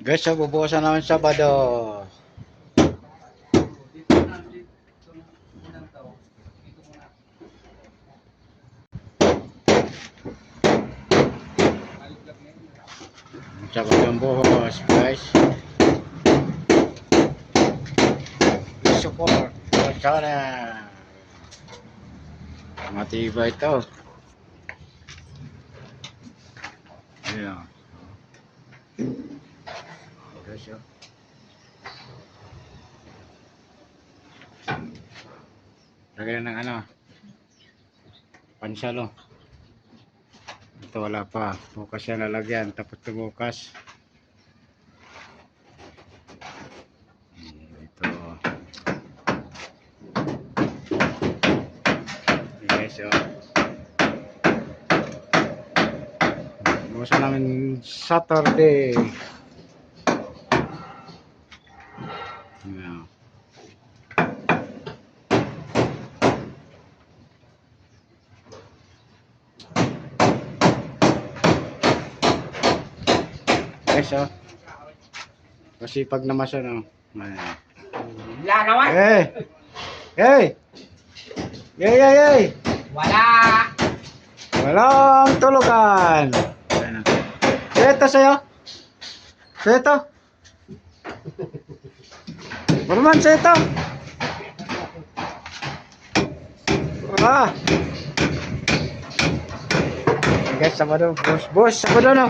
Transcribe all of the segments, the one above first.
Guys, so bubukasan namin Sabado. Sabado ang buhos, guys. Please support our channel. Matibay ito. Ayan. Guys, oh. Lagyan ng ano, pansalo. Ito wala pa, bukas yan lalagyan, tapos ito bukas. Ito guys, oh. Bukas namin Saturday. Ayan. Guys, oh. Kasi pag namasan, oh. Ayan. Wala naman. Hey! Hey! Hey, hey, hey! Wala. Walang tulugan. Ayan. Ito sa'yo. Ito. Burman sa ito. Ah. Guys, Sabado. Boss, Sabado na.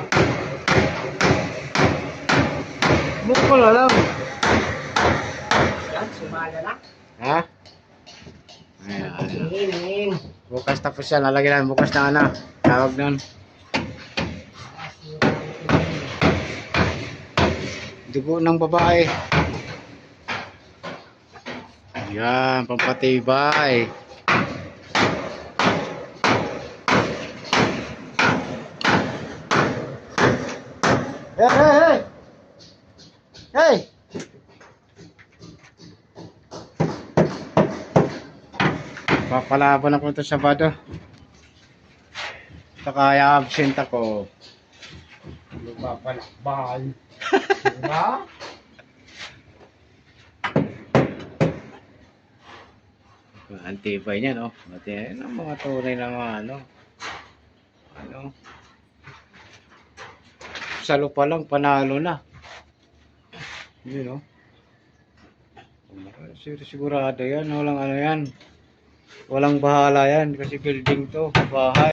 Bukol alam. Yan, sumala na. Ha? Ayan. Tingin. Bukas tapos yan. Lalagyan namin bukas na ano. Tawag nun. Dugo ng babae. Yan. Pampatibay. Hey, hey, hey! Hey! Papalaban ako ito sa Sabado. Ito kaya absent ako. Papalakbal. Diba? Antibay niya, no? At yan ang mga tunay na mga ano. Salo pa lang, panalo na. Yun, no? Sigurado yan, walang ano yan. Walang bahala yan kasi building to, bahay.